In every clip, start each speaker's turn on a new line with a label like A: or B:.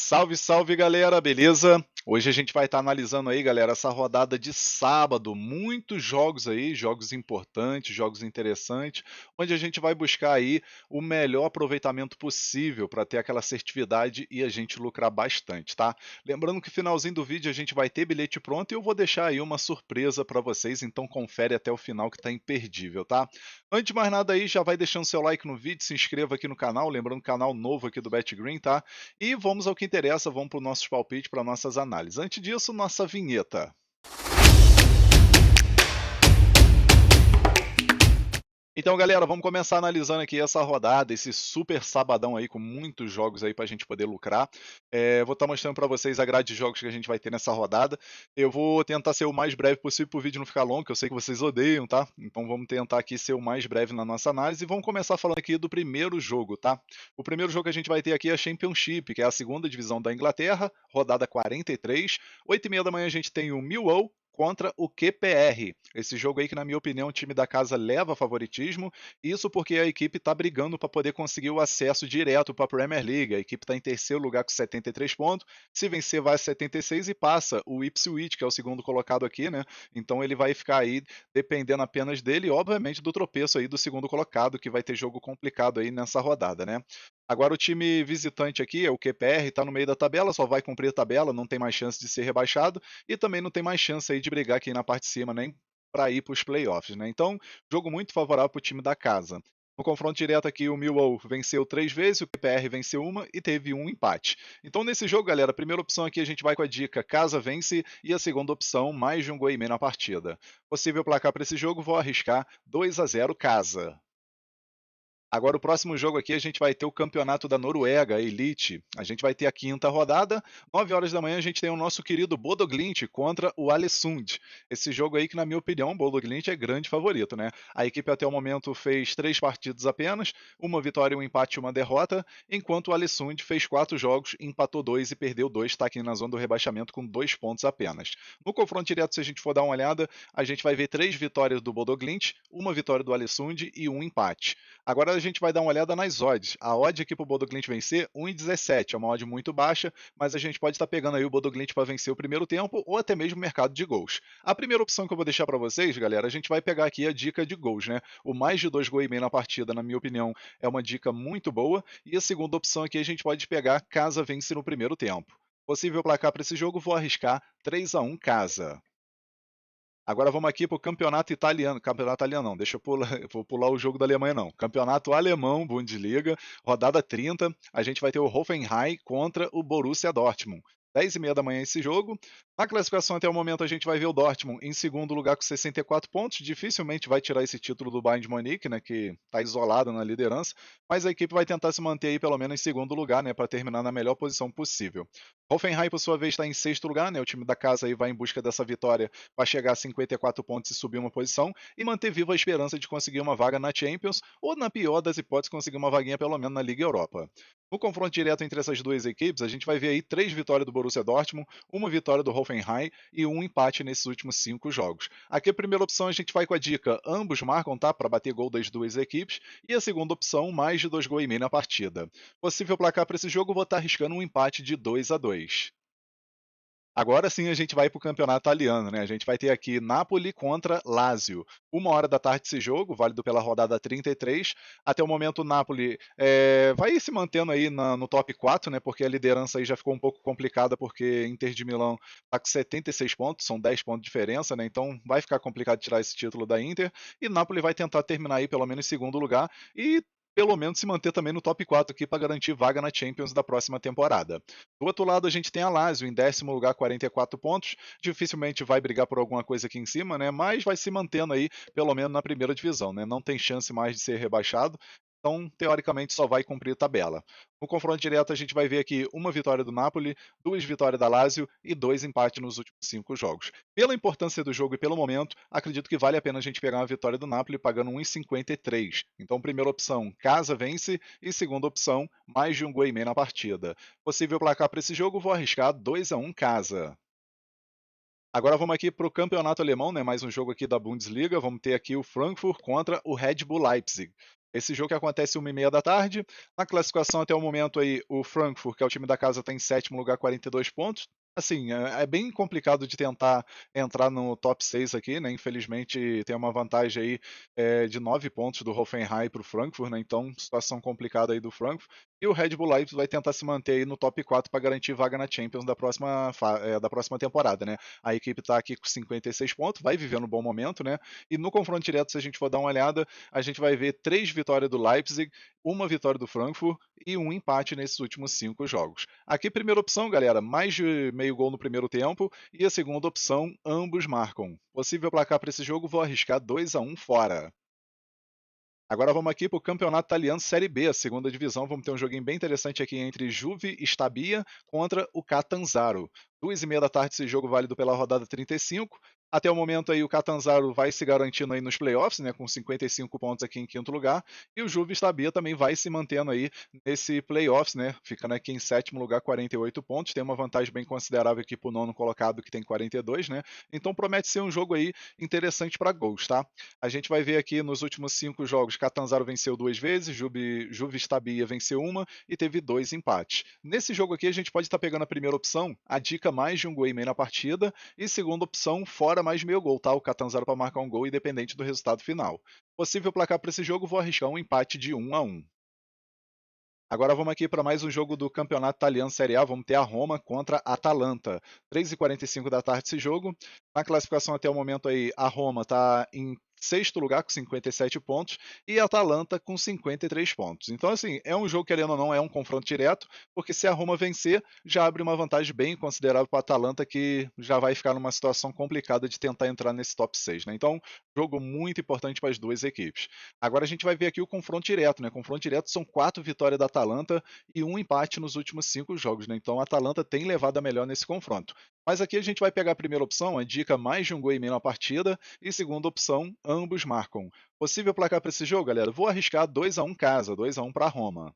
A: Salve, salve galera, beleza? Hoje a gente vai estar analisando aí, galera, essa rodada de sábado. Muitos jogos aí, jogos importantes, jogos interessantes, onde a gente vai buscar aí o melhor aproveitamento possível para ter aquela assertividade e a gente lucrar bastante, tá? Lembrando que no finalzinho do vídeo a gente vai ter bilhete pronto e eu vou deixar aí uma surpresa para vocês, então confere até o final que tá imperdível, tá? Antes de mais nada aí, já vai deixando seu like no vídeo, se inscreva aqui no canal, lembrando canal novo aqui do BetGreen, tá? E vamos ao que interessa, vamos para os nossos palpites, para nossas análises. Antes disso, nossa vinheta. Então, galera, vamos começar analisando aqui essa rodada, esse super sabadão aí com muitos jogos aí para a gente poder lucrar. Vou estar mostrando para vocês a grade de jogos que a gente vai ter nessa rodada. Eu vou tentar ser o mais breve possível para o vídeo não ficar longo, que eu sei que vocês odeiam, tá? Então vamos tentar aqui ser o mais breve na nossa análise e vamos começar falando aqui do primeiro jogo, tá? O primeiro jogo que a gente vai ter aqui é a Championship, que é a segunda divisão da Inglaterra, rodada 43. 8h30 da manhã a gente tem o Millwall contra o QPR. Esse jogo aí que, na minha opinião, o time da casa leva favoritismo. Isso porque a equipe está brigando para poder conseguir o acesso direto para a Premier League. A equipe está em terceiro lugar com 73 pontos. Se vencer, vai a 76 e passa o Ipswich, que é o segundo colocado aqui, né? Então ele vai ficar aí dependendo apenas dele e, obviamente, do tropeço aí do segundo colocado, que vai ter jogo complicado aí nessa rodada, né? Agora o time visitante aqui, é o QPR, está no meio da tabela, só vai cumprir a tabela, não tem mais chance de ser rebaixado e também não tem mais chance aí de brigar aqui na parte de cima, nem para ir para os playoffs, né? Então, jogo muito favorável para o time da casa. No confronto direto aqui, o Millwall venceu 3 vezes, o QPR venceu uma e teve um empate. Então, nesse jogo, galera, a primeira opção aqui a gente vai com a dica casa vence e a segunda opção, mais de um gol e meio na partida. Possível placar para esse jogo, vou arriscar 2-0 casa. Agora, o próximo jogo aqui, a gente vai ter o campeonato da Noruega, a Elite. A gente vai ter a quinta rodada. 9 horas da manhã, a gente tem o nosso querido Bodo Glimt contra o Alesund. Esse jogo aí que, na minha opinião, o Bodo Glimt é grande favorito, né? A equipe até o momento fez 3 partidas apenas, uma vitória, um empate e uma derrota, enquanto o Alesund fez 4 jogos, empatou 2 e perdeu 2, está aqui na zona do rebaixamento com 2 pontos apenas. No confronto direto, se a gente for dar uma olhada, a gente vai ver 3 vitórias do Bodo Glimt, uma vitória do Alesund e um empate. Agora a gente vai dar uma olhada nas odds. A odd aqui para o Bodo Glimt vencer, 1,17. É uma odd muito baixa, mas a gente pode estar pegando aí o Bodo Glimt para vencer o primeiro tempo ou até mesmo o mercado de gols. A primeira opção que eu vou deixar para vocês, galera, a gente vai pegar aqui a dica de gols, né? O mais de 2 gols e meio na partida, na minha opinião, é uma dica muito boa. E a segunda opção aqui a gente pode pegar casa vence no primeiro tempo. Possível placar para esse jogo, vou arriscar 3-1 casa. Agora vamos aqui para o campeonato italiano. Campeonato italiano não, deixa eu pular, vou pular o jogo da Alemanha não. Campeonato alemão, Bundesliga, rodada 30. A gente vai ter o Hoffenheim contra o Borussia Dortmund. 10h30 da manhã esse jogo. Na classificação até o momento a gente vai ver o Dortmund em segundo lugar com 64 pontos. Dificilmente vai tirar esse título do Bayern de Munique, né, que está isolado na liderança. Mas a equipe vai tentar se manter aí pelo menos em segundo lugar, né, para terminar na melhor posição possível. Hoffenheim, por sua vez, está em sexto lugar, né? O time da casa aí vai em busca dessa vitória para chegar a 54 pontos e subir uma posição e manter viva a esperança de conseguir uma vaga na Champions ou, na pior das hipóteses, conseguir uma vaguinha pelo menos na Liga Europa. No confronto direto entre essas duas equipes, a gente vai ver aí 3 vitórias do Borussia Dortmund, uma vitória do Hoffenheim e um empate nesses últimos 5 jogos. Aqui a primeira opção a gente vai com a dica, ambos marcam, tá? Para bater gol das duas equipes. E a segunda opção, mais de 2 gols e meio na partida. Possível placar para esse jogo, vou estar arriscando um empate de 2-2. Agora sim a gente vai para o campeonato italiano, né? A gente vai ter aqui Napoli contra Lazio. 1 hora da tarde esse jogo, válido pela rodada 33. Até o momento o Napoli vai se mantendo aí no top 4, né? Porque a liderança aí já ficou um pouco complicada, porque Inter de Milão está com 76 pontos, são 10 pontos de diferença, né? Então vai ficar complicado tirar esse título da Inter. E Napoli vai tentar terminar aí pelo menos em segundo lugar e pelo menos se manter também no top 4 aqui para garantir vaga na Champions da próxima temporada. Do outro lado, a gente tem a Lazio em 10º lugar, 44 pontos. Dificilmente vai brigar por alguma coisa aqui em cima, né? Mas vai se mantendo aí, pelo menos na primeira divisão, né? Não tem chance mais de ser rebaixado. Então, teoricamente, só vai cumprir tabela. No confronto direto, a gente vai ver aqui uma vitória do Napoli, 2 vitórias da Lazio e 2 empates nos últimos 5 jogos. Pela importância do jogo e pelo momento, acredito que vale a pena a gente pegar uma vitória do Napoli pagando 1,53. Então, primeira opção, casa vence e segunda opção, mais de um gol e meio na partida. Possível placar para esse jogo, vou arriscar 2-1 casa. Agora vamos aqui para o campeonato alemão, né? Mais um jogo aqui da Bundesliga. Vamos ter aqui o Frankfurt contra o Red Bull Leipzig. Esse jogo que acontece 13h30. Na classificação até o momento aí, o Frankfurt, que é o time da casa, está em sétimo lugar, 42 pontos. Assim, é bem complicado de tentar entrar no top 6 aqui, né? Infelizmente tem uma vantagem aí de 9 pontos do Hoffenheim para o Frankfurt, né? Então, situação complicada aí do Frankfurt. E o Red Bull Leipzig vai tentar se manter aí no top 4 para garantir vaga na Champions da próxima temporada, né? A equipe está aqui com 56 pontos, vai vivendo um bom momento, né? E no confronto direto, se a gente for dar uma olhada, a gente vai ver 3 vitórias do Leipzig, uma vitória do Frankfurt e um empate nesses últimos 5 jogos. Aqui, primeira opção, galera, mais de meio gol no primeiro tempo, e a segunda opção, ambos marcam. Possível placar para esse jogo, vou arriscar 2-1 fora. Agora vamos aqui para o Campeonato Italiano Série B, a segunda divisão. Vamos ter um joguinho bem interessante aqui entre Juve e Stabia contra o Catanzaro. 14h30 esse jogo válido pela rodada 35. Até o momento aí o Catanzaro vai se garantindo aí nos playoffs, né, com 55 pontos aqui em quinto lugar, e o Juve Stabia também vai se mantendo aí nesse playoffs, né, ficando aqui em sétimo lugar, 48 pontos, tem uma vantagem bem considerável aqui para o nono colocado que tem 42, né, então promete ser um jogo aí interessante para gols, tá? A gente vai ver aqui nos últimos 5 jogos, Catanzaro venceu 2 vezes, Juve Stabia venceu uma e teve 2 empates. Nesse jogo aqui a gente pode estar pegando a primeira opção, a dica mais de um gol e meio na partida, e segunda opção, fora mais de meio gol, tá? O Catanzaro para marcar um gol independente do resultado final. Possível placar para esse jogo, vou arriscar um empate de 1-1. Agora vamos aqui para mais um jogo do Campeonato Italiano Série A. Vamos ter a Roma contra a Atalanta. 3h45 esse jogo. Na classificação até o momento aí, a Roma está em sexto lugar com 57 pontos e a Atalanta com 53 pontos. Então, assim, é um jogo, querendo ou não, é um confronto direto, porque se a Roma vencer, já abre uma vantagem bem considerável para a Atalanta, que já vai ficar numa situação complicada de tentar entrar nesse top 6, né? Então, jogo muito importante para as duas equipes. Agora a gente vai ver aqui o confronto direto, né? Confronto direto são 4 vitórias da Atalanta e um empate nos últimos 5 jogos, né? Então a Atalanta tem levado a melhor nesse confronto. Mas aqui a gente vai pegar a primeira opção, a dica mais de um gol e meio na partida, e segunda opção, ambos marcam. Possível placar para esse jogo, galera? Vou arriscar 2-1 casa, 2-1 para Roma.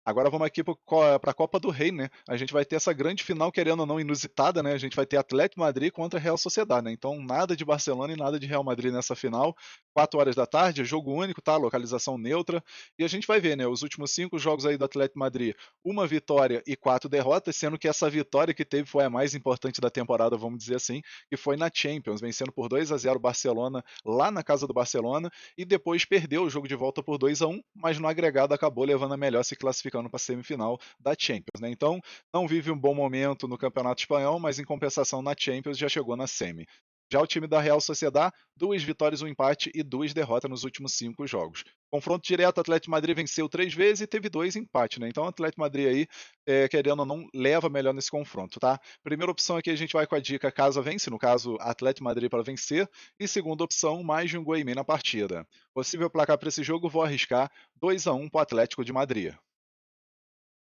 A: Agora vamos aqui para a Copa do Rei, né? A gente vai ter essa grande final, querendo ou não, inusitada, né? A gente vai ter Atlético Madrid contra Real Sociedad, né? Então, nada de Barcelona e nada de Real Madrid nessa final. 4 horas da tarde, jogo único, tá? Localização neutra. E a gente vai ver, né? Os últimos 5 jogos aí do Atlético Madrid, uma vitória e 4 derrotas, sendo que essa vitória que teve foi a mais importante da temporada, vamos dizer assim, que foi na Champions, vencendo por 2-0 o Barcelona lá na casa do Barcelona e depois perdeu o jogo de volta por 2-1, mas no agregado acabou levando a melhor, se classificando para a semifinal da Champions, né? Então, não vive um bom momento no Campeonato Espanhol, mas em compensação na Champions já chegou na semi. Já o time da Real Sociedad, 2 vitórias, um empate e 2 derrotas nos últimos 5 jogos. Confronto direto, o Atlético Madrid venceu 3 vezes e teve 2 empates, né? Então o Atlético Madrid aí, querendo ou não, leva melhor nesse confronto, tá? Primeira opção aqui a gente vai com a dica casa vence, no caso Atlético Madrid para vencer, e segunda opção, mais de um gol e meio na partida. Possível placar para esse jogo, vou arriscar 2-1 para o Atlético de Madrid.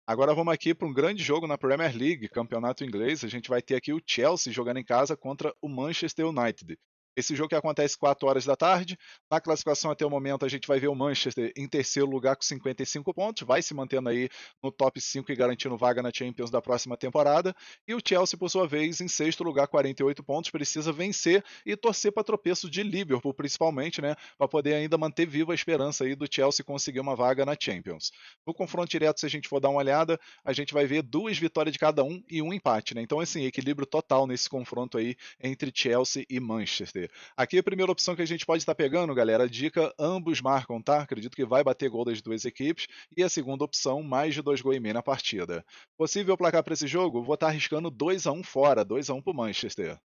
A: Agora vamos aqui para um grande jogo na Premier League, campeonato inglês. A gente vai ter aqui o Chelsea jogando em casa contra o Manchester United. Esse jogo que acontece 4 horas da tarde. Na classificação até o momento a gente vai ver o Manchester em terceiro lugar com 55 pontos, vai se mantendo aí no top 5 e garantindo vaga na Champions da próxima temporada. E o Chelsea, por sua vez, em sexto lugar, 48 pontos, precisa vencer e torcer para tropeço de Liverpool, principalmente, né, para poder ainda manter viva a esperança aí do Chelsea conseguir uma vaga na Champions. No confronto direto, se a gente for dar uma olhada, a gente vai ver 2 vitórias de cada um e um empate, né? Então, assim, equilíbrio total nesse confronto aí entre Chelsea e Manchester. Aqui a primeira opção que a gente pode estar pegando, galera, a dica ambos marcam, tá? Acredito que vai bater gol das duas equipes. E a segunda opção, mais de 2 gols e meio na partida. Possível placar para esse jogo? Vou estar arriscando 2-1 fora, 2-1 para o Manchester.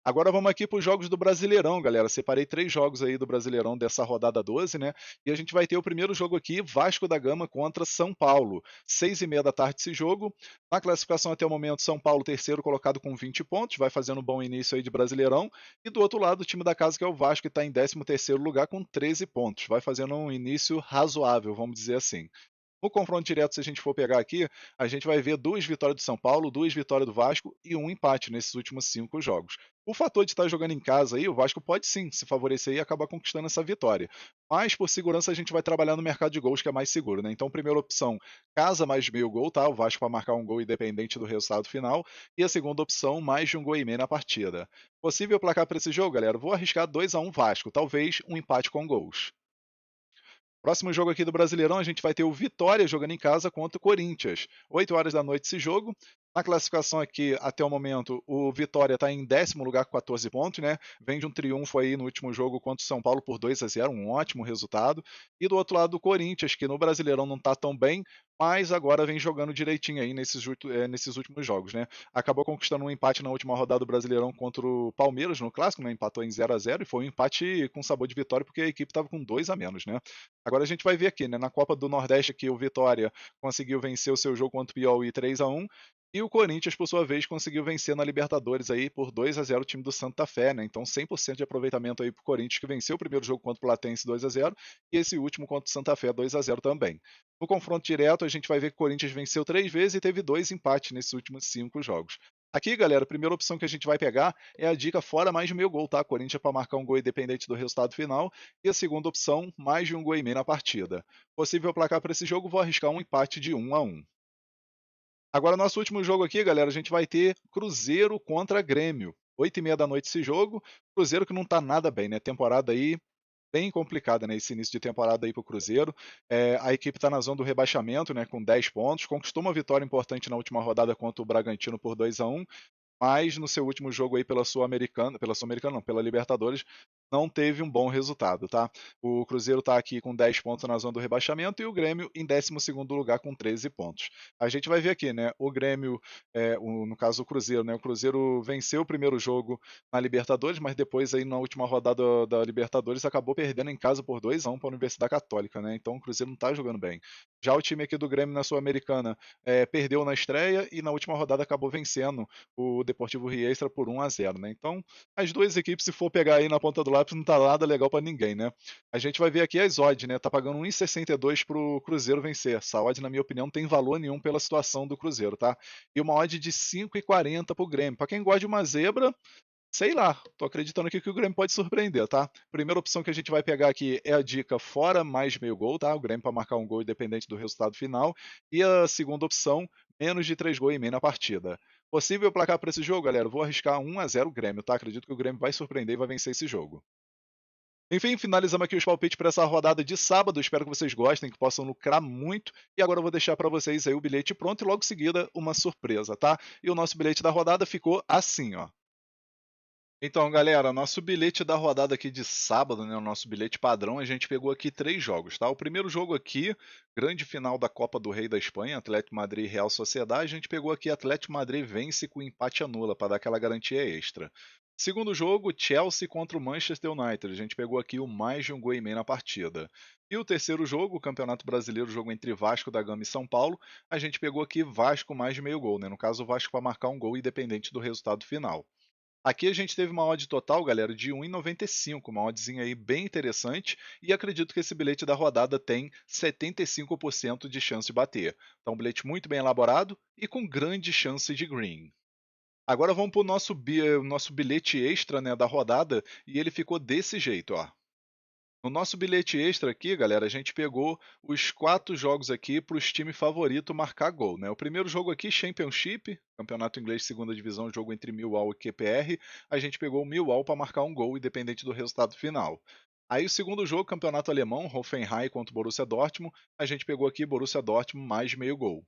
A: Agora vamos aqui para os jogos do Brasileirão, galera. Separei 3 jogos aí do Brasileirão dessa rodada 12, né? E a gente vai ter o primeiro jogo aqui, Vasco da Gama contra São Paulo. 6h30 esse jogo. Na classificação até o momento, São Paulo terceiro colocado com 20 pontos, vai fazendo um bom início aí de Brasileirão. E do outro lado, o time da casa, que é o Vasco, que está em 13º lugar com 13 pontos. Vai fazendo um início razoável, vamos dizer assim. No confronto direto, se a gente for pegar aqui, a gente vai ver 2 vitórias do São Paulo, 2 vitórias do Vasco e um empate nesses últimos 5 jogos. O fator de estar jogando em casa aí, o Vasco pode sim se favorecer e acabar conquistando essa vitória. Mas por segurança a gente vai trabalhar no mercado de gols, que é mais seguro, né? Então, primeira opção, casa mais de meio gol, tá? O Vasco para marcar um gol independente do resultado final. E a segunda opção, mais de um gol e meio na partida. Possível placar para esse jogo, galera? Vou arriscar 2-1 Vasco, talvez um empate com gols. Próximo jogo aqui do Brasileirão, a gente vai ter o Vitória jogando em casa contra o Corinthians. 8 horas da noite esse jogo. Na classificação aqui, até o momento, o Vitória está em 10º lugar com 14 pontos, né? Vem de um triunfo aí no último jogo contra o São Paulo por 2-0, um ótimo resultado. E do outro lado, o Corinthians, que no Brasileirão não está tão bem, mas agora vem jogando direitinho aí nesses últimos jogos, né? Acabou conquistando um empate na última rodada do Brasileirão contra o Palmeiras no Clássico, né? Empatou em 0-0 e foi um empate com sabor de vitória porque a equipe estava com 2 a menos, né? Agora a gente vai ver aqui, né? Na Copa do Nordeste que o Vitória conseguiu vencer o seu jogo contra o Piauí 3-1 e o Corinthians, por sua vez, conseguiu vencer na Libertadores aí por 2-0 o time do Santa Fé, né? Então 100% de aproveitamento aí pro Corinthians, que venceu o primeiro jogo contra o Platense 2-0 e esse último contra o Santa Fé 2-0 também. No confronto direto, a gente vai ver que o Corinthians venceu 3 vezes e teve 2 empates nesses últimos 5 jogos. Aqui, galera, a primeira opção que a gente vai pegar é a dica fora mais de meio gol, tá? Corinthians para marcar um gol independente do resultado final. E a segunda opção, mais de um gol e meio na partida. Possível placar para esse jogo, vou arriscar um empate de 1-1. Agora, nosso último jogo aqui, galera, a gente vai ter Cruzeiro contra Grêmio. 8h30 da noite esse jogo. Cruzeiro que não tá nada bem, né? Temporada aí bem complicada, né? Esse início de temporada aí pro Cruzeiro. A equipe está na zona do rebaixamento, né? Com 10 pontos. Conquistou uma vitória importante na última rodada contra o Bragantino por 2-1. Mas no seu último jogo aí pela Sul-Americana não, pela Libertadores, não teve um bom resultado, tá? O Cruzeiro está aqui com 10 pontos na zona do rebaixamento e o Grêmio em 12º lugar com 13 pontos. A gente vai ver aqui, né? O Grêmio, no caso o Cruzeiro, né? O Cruzeiro venceu o primeiro jogo na Libertadores, mas depois aí na última rodada da Libertadores acabou perdendo em casa por 2-1 para a Universidade Católica, né? Então o Cruzeiro não está jogando bem. Já o time aqui do Grêmio na Sul-Americana perdeu na estreia e na última rodada acabou vencendo o Deportivo Riestra por 1-0, né? Então, as duas equipes, se for pegar aí na ponta do lápis, não tá nada legal para ninguém, né? A gente vai ver aqui as odds, né? Tá pagando 1,62 pro Cruzeiro vencer. Essa odd, na minha opinião, não tem valor nenhum pela situação do Cruzeiro, tá? E uma odd de 5,40 pro Grêmio. Para quem gosta de uma zebra, sei lá, tô acreditando aqui que o Grêmio pode surpreender, tá? Primeira opção que a gente vai pegar aqui é a dica fora mais meio gol, tá? O Grêmio para marcar um gol independente do resultado final. E a segunda opção, menos de 3 gols e meio na partida. Possível placar para esse jogo, galera? Vou arriscar 1-0 o Grêmio, tá? Acredito que o Grêmio vai surpreender e vai vencer esse jogo. Enfim, finalizamos aqui os palpites para essa rodada de sábado. Espero que vocês gostem, que possam lucrar muito. E agora eu vou deixar para vocês aí o bilhete pronto e logo em seguida uma surpresa, tá? E o nosso bilhete da rodada ficou assim, ó. Então, galera, nosso bilhete da rodada aqui de sábado, né, o nosso bilhete padrão, a gente pegou aqui 3 jogos, tá? O primeiro jogo aqui, grande final da Copa do Rei da Espanha, Atlético Madrid e Real Sociedade, a gente pegou aqui Atlético Madrid vence com empate anula, para dar aquela garantia extra. Segundo jogo, Chelsea contra o Manchester United, a gente pegou aqui o mais de um gol e meio na partida. E o terceiro jogo, o Campeonato Brasileiro, jogo entre Vasco da Gama e São Paulo, a gente pegou aqui Vasco mais de meio gol, né? No caso, o Vasco para marcar um gol independente do resultado final. Aqui a gente teve uma odd total, galera, de 1,95, uma oddzinha aí bem interessante, e acredito que esse bilhete da rodada tem 75% de chance de bater. Então, um bilhete muito bem elaborado e com grande chance de green. Agora vamos para o nosso bilhete extra, né, da rodada, e ele ficou desse jeito, ó. No nosso bilhete extra aqui, galera, a gente pegou os 4 jogos aqui para os times favoritos marcar gol, né? O primeiro jogo aqui, Championship, Campeonato Inglês Segunda Divisão, jogo entre Millwall e QPR, a gente pegou o Millwall para marcar um gol, independente do resultado final. Aí o segundo jogo, Campeonato Alemão, Hoffenheim contra o Borussia Dortmund, a gente pegou aqui Borussia Dortmund mais meio gol.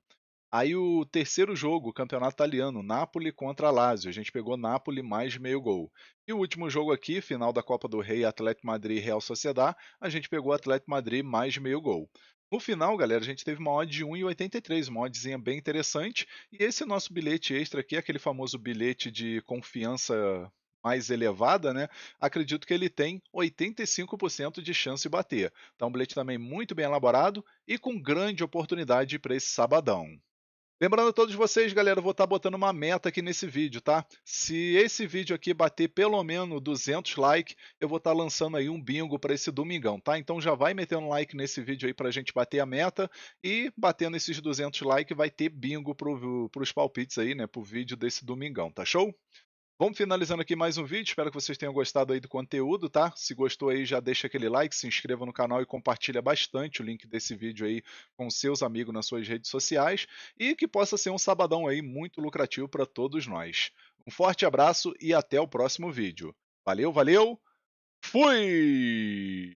A: Aí o terceiro jogo, campeonato italiano, Napoli contra Lazio. A gente pegou Napoli mais meio gol. E o último jogo aqui, final da Copa do Rei, Atlético Madrid e Real Sociedad, a gente pegou Atlético Madrid mais meio gol. No final, galera, a gente teve uma odd de 1,83, uma oddzinha bem interessante. E esse nosso bilhete extra aqui, aquele famoso bilhete de confiança mais elevada, né? Acredito que ele tem 85% de chance de bater. Então, um bilhete também muito bem elaborado e com grande oportunidade para esse sabadão. Lembrando a todos vocês, galera, eu vou estar botando uma meta aqui nesse vídeo, tá? Se esse vídeo aqui bater pelo menos 200 likes, eu vou estar lançando aí um bingo para esse domingão, tá? Então já vai metendo like nesse vídeo aí para a gente bater a meta e batendo esses 200 likes vai ter bingo para os palpites aí, né? Pro vídeo desse domingão, tá show? Vamos finalizando aqui mais um vídeo, espero que vocês tenham gostado aí do conteúdo, tá? Se gostou aí, já deixa aquele like, se inscreva no canal e compartilha bastante o link desse vídeo aí com seus amigos nas suas redes sociais e que possa ser um sabadão aí muito lucrativo para todos nós. Um forte abraço e até o próximo vídeo. Valeu, valeu, fui!